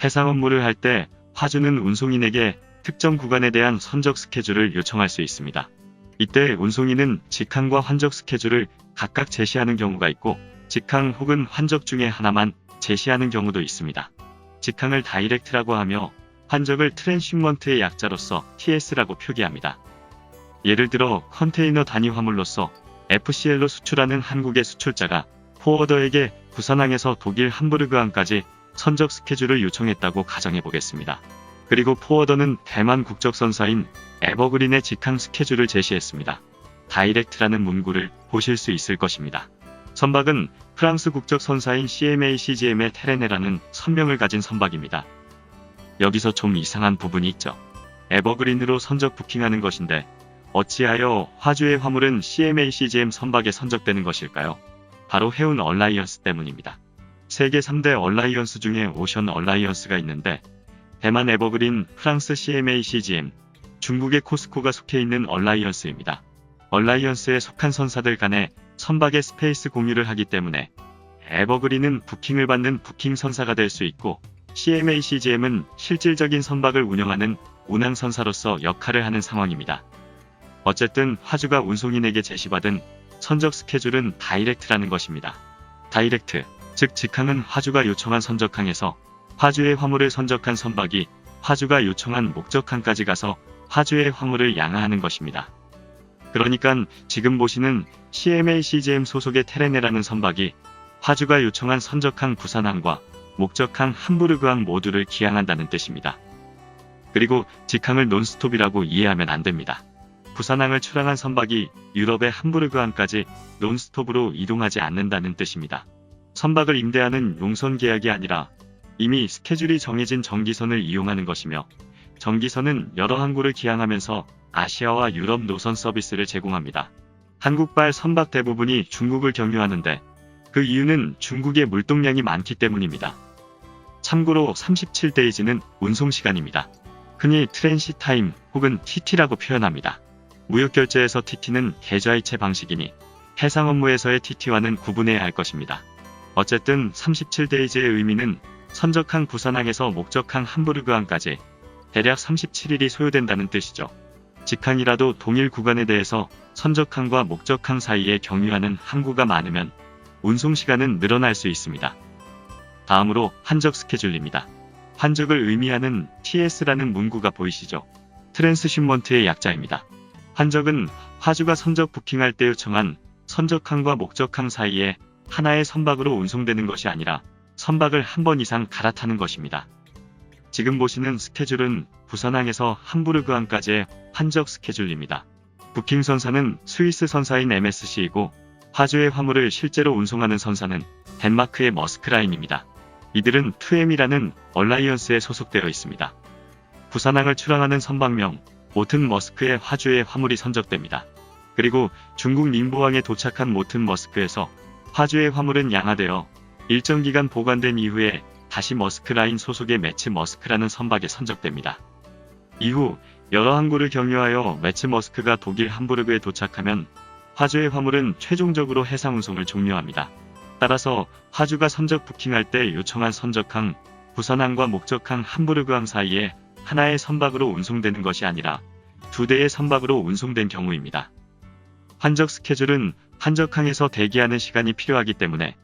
해상 업무를 할 때 화주는 운송인에게 특정 구간에 대한 선적 스케줄을 요청할 수 있습니다. 이때 운송인은 직항과 환적 스케줄을 각각 제시하는 경우가 있고 직항 혹은 환적 중에 하나만 제시하는 경우도 있습니다. 직항을 다이렉트라고 하며 환적을 트랜시먼트의 약자로서 TS라고 표기합니다. 예를 들어 컨테이너 단위 화물로서 FCL로 수출하는 한국의 수출자가 포워더에게 부산항에서 독일 함부르크항까지 선적 스케줄을 요청했다고 가정해 보겠습니다. 그리고 포워더는 대만 국적선사인 에버그린의 직항 스케줄을 제시했습니다. 다이렉트라는 문구를 보실 수 있을 것입니다. 선박은 프랑스 국적선사인 CMA-CGM의 테레네라는 선명을 가진 선박입니다. 여기서 좀 이상한 부분이 있죠. 에버그린으로 선적 부킹하는 것인데 어찌하여 화주의 화물은 CMA-CGM 선박에 선적되는 것일까요? 바로 해운 얼라이언스 때문입니다. 세계 3대 얼라이언스 중에 오션 얼라이언스가 있는데 대만 에버그린, 프랑스 CMA-CGM, 중국의 코스코가 속해 있는 얼라이언스입니다. 얼라이언스에 속한 선사들 간에 선박의 스페이스 공유를 하기 때문에 에버그린은 부킹을 받는 부킹 선사가 될 수 있고 CMA-CGM은 실질적인 선박을 운영하는 운항 선사로서 역할을 하는 상황입니다. 어쨌든 화주가 운송인에게 제시받은 선적 스케줄은 다이렉트라는 것입니다. 다이렉트, 즉 직항은 화주가 요청한 선적항에서 화주의 화물을 선적한 선박이 화주가 요청한 목적항까지 가서 화주의 화물을 양하하는 것입니다. 그러니까 지금 보시는 CMA-CGM 소속의 테레네라는 선박이 화주가 요청한 선적항 부산항과 목적항 함부르크항 모두를 기항한다는 뜻입니다. 그리고 직항을 논스톱이라고 이해하면 안 됩니다. 부산항을 출항한 선박이 유럽의 함부르크항까지 논스톱으로 이동하지 않는다는 뜻입니다. 선박을 임대하는 용선 계약이 아니라 이미 스케줄이 정해진 정기선을 이용하는 것이며 정기선은 여러 항구를 기항하면서 아시아와 유럽 노선 서비스를 제공합니다. 한국발 선박 대부분이 중국을 경유하는데 그 이유는 중국의 물동량이 많기 때문입니다. 참고로 37데이즈는 운송시간입니다. 흔히 트랜시 타임 혹은 TT라고 표현합니다. 무역결제에서 TT는 계좌이체 방식이니 해상 업무에서의 TT와는 구분해야 할 것입니다. 어쨌든 37데이즈의 의미는 선적항 부산항에서 목적항 함부르크항까지 대략 37일이 소요된다는 뜻이죠. 직항이라도 동일 구간에 대해서 선적항과 목적항 사이에 경유하는 항구가 많으면 운송시간은 늘어날 수 있습니다. 다음으로 환적 스케줄입니다. 환적을 의미하는 TS라는 문구가 보이시죠? 트랜스시먼트의 약자입니다. 환적은 화주가 선적 부킹할 때 요청한 선적항과 목적항 사이에 하나의 선박으로 운송되는 것이 아니라 선박을 한 번 이상 갈아타는 것입니다. 지금 보시는 스케줄은 부산항에서 함부르크항까지의 환적 스케줄입니다. 부킹 선사는 스위스 선사인 MSC이고 화주의 화물을 실제로 운송하는 선사는 덴마크의 머스크라인입니다. 이들은 2M이라는 얼라이언스에 소속되어 있습니다. 부산항을 출항하는 선박명 모튼 머스크의 화주의 화물이 선적됩니다. 그리고 중국 닝보항에 도착한 모튼 머스크에서 화주의 화물은 양하되어 일정 기간 보관된 이후에 다시 머스크라인 소속의 매츠 머스크라는 선박에 선적됩니다. 이후 여러 항구를 경유하여 매츠 머스크가 독일 함부르크에 도착하면 화주의 화물은 최종적으로 해상 운송을 종료합니다. 따라서 화주가 선적 부킹할 때 요청한 선적항, 부산항과 목적항 함부르크항 사이에 하나의 선박으로 운송되는 것이 아니라 두 대의 선박으로 운송된 경우입니다. 환적 스케줄은 환적항에서 대기하는 시간이 필요하기 때문에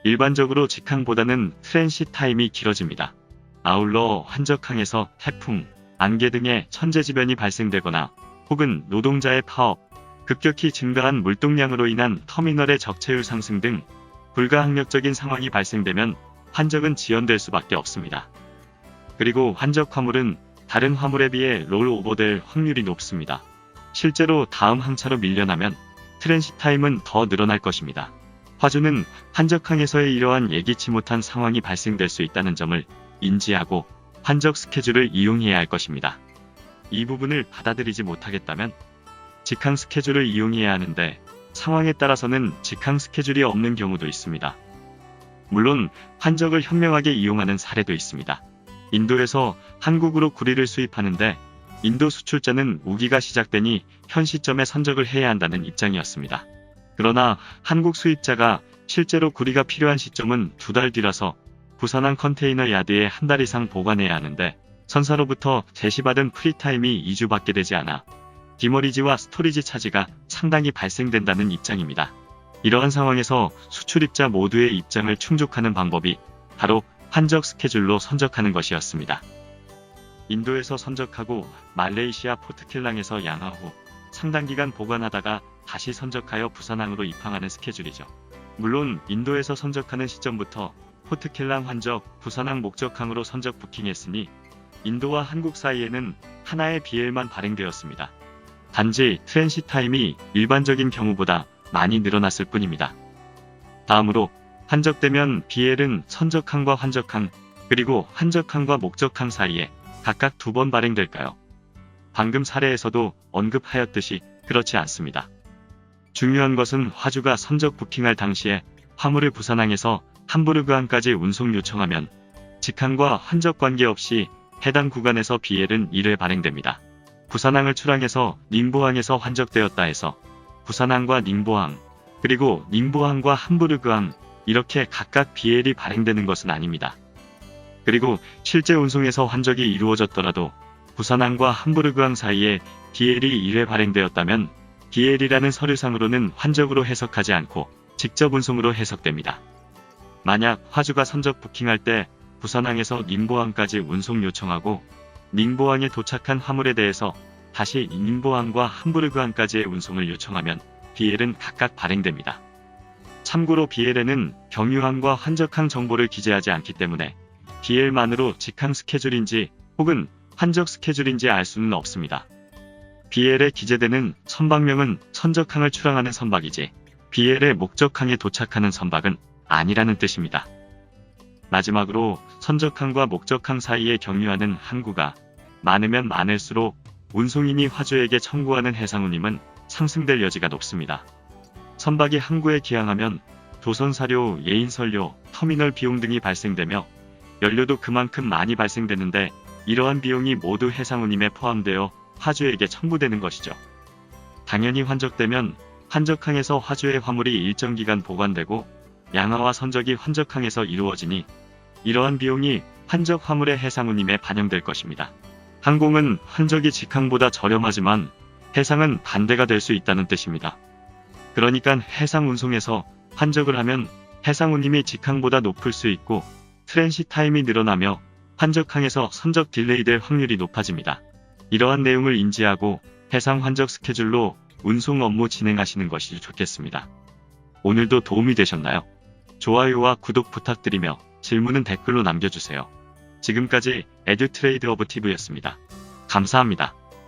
일반적으로 직항보다는 트랜시 타임이 길어집니다. 아울러 환적항에서 태풍, 안개 등의 천재지변이 발생되거나 혹은 노동자의 파업, 급격히 증가한 물동량으로 인한 터미널의 적체율 상승 등 불가항력적인 상황이 발생되면 환적은 지연될 수밖에 없습니다. 그리고 환적 화물은 다른 화물에 비해 롤오버될 확률이 높습니다. 실제로 다음 항차로 밀려나면 트랜시 타임은 더 늘어날 것입니다. 화주는 환적항에서의 이러한 예기치 못한 상황이 발생될 수 있다는 점을 인지하고 환적 스케줄을 이용해야 할 것입니다. 이 부분을 받아들이지 못하겠다면 직항 스케줄을 이용해야 하는데 상황에 따라서는 직항 스케줄이 없는 경우도 있습니다. 물론 환적을 현명하게 이용하는 사례도 있습니다. 인도에서 한국으로 구리를 수입하는데 인도 수출자는 우기가 시작되니 현 시점에 선적을 해야 한다는 입장이었습니다. 그러나 한국 수입자가 실제로 구리가 필요한 시점은 2달 뒤라서 부산항 컨테이너 야드에 한 달 이상 보관해야 하는데 선사로부터 제시받은 프리타임이 2주밖에 되지 않아 디머리지와 스토리지 차지가 상당히 발생된다는 입장입니다. 이러한 상황에서 수출입자 모두의 입장을 충족하는 방법이 바로 환적 스케줄로 선적하는 것이었습니다. 인도에서 선적하고 말레이시아 포트킬랑에서 양화 후 상당 기간 보관하다가 다시 선적하여 부산항으로 입항하는 스케줄이죠. 물론 인도에서 선적하는 시점부터 포트킬랑 환적, 부산항 목적항으로 선적 부킹했으니 인도와 한국 사이에는 하나의 BL만 발행되었습니다. 단지 트랜sit 타임이 일반적인 경우보다 많이 늘어났을 뿐입니다. 다음으로 환적되면 BL은 선적항과 환적항, 그리고 환적항과 목적항 사이에 각각 2번 발행될까요? 방금 사례에서도 언급하였듯이 그렇지 않습니다. 중요한 것은 화주가 선적 부킹할 당시에 화물을 부산항에서 함부르크항까지 운송 요청하면 직항과 환적 관계없이 해당 구간에서 BL은 1회 발행됩니다. 부산항을 출항해서 닝보항에서 환적되었다 해서 부산항과 닝보항, 그리고 닝보항과 함부르크항 이렇게 각각 BL이 발행되는 것은 아닙니다. 그리고 실제 운송에서 환적이 이루어졌더라도 부산항과 함부르크항 사이에 BL이 1회 발행되었다면 BL이라는 서류상으로는 환적으로 해석하지 않고 직접 운송으로 해석됩니다. 만약 화주가 선적 부킹할 때 부산항에서 닝보항까지 운송 요청하고 닝보항에 도착한 화물에 대해서 다시 닝보항과 함부르크항까지의 운송을 요청하면 BL은 각각 발행됩니다. 참고로 BL에는 경유항과 환적항 정보를 기재하지 않기 때문에 BL만으로 직항 스케줄인지 혹은 환적 스케줄인지 알 수는 없습니다. BL에 기재되는 선박명은 선적항을 출항하는 선박이지 BL의 목적항에 도착하는 선박은 아니라는 뜻입니다. 마지막으로 선적항과 목적항 사이에 경유하는 항구가 많으면 많을수록 운송인이 화주에게 청구하는 해상운임은 상승될 여지가 높습니다. 선박이 항구에 기항하면 조선사료, 예인선료, 터미널 비용 등이 발생되며 연료도 그만큼 많이 발생되는데 이러한 비용이 모두 해상운임에 포함되어 화주에게 청구되는 것이죠. 당연히 환적되면 환적항에서 화주의 화물이 일정 기간 보관되고 양화와 선적이 환적항에서 이루어지니 이러한 비용이 환적 화물의 해상운임에 반영될 것입니다. 항공은 환적이 직항보다 저렴하지만 해상은 반대가 될 수 있다는 뜻입니다. 그러니까 해상 운송에서 환적을 하면 해상운임이 직항보다 높을 수 있고 트랜sit 타임이 늘어나며 환적항에서 선적 딜레이될 확률이 높아집니다. 이러한 내용을 인지하고 해상 환적 스케줄로 운송 업무 진행하시는 것이 좋겠습니다. 오늘도 도움이 되셨나요? 좋아요와 구독 부탁드리며 질문은 댓글로 남겨주세요. 지금까지 에듀트레이드 오브 TV였습니다. 감사합니다.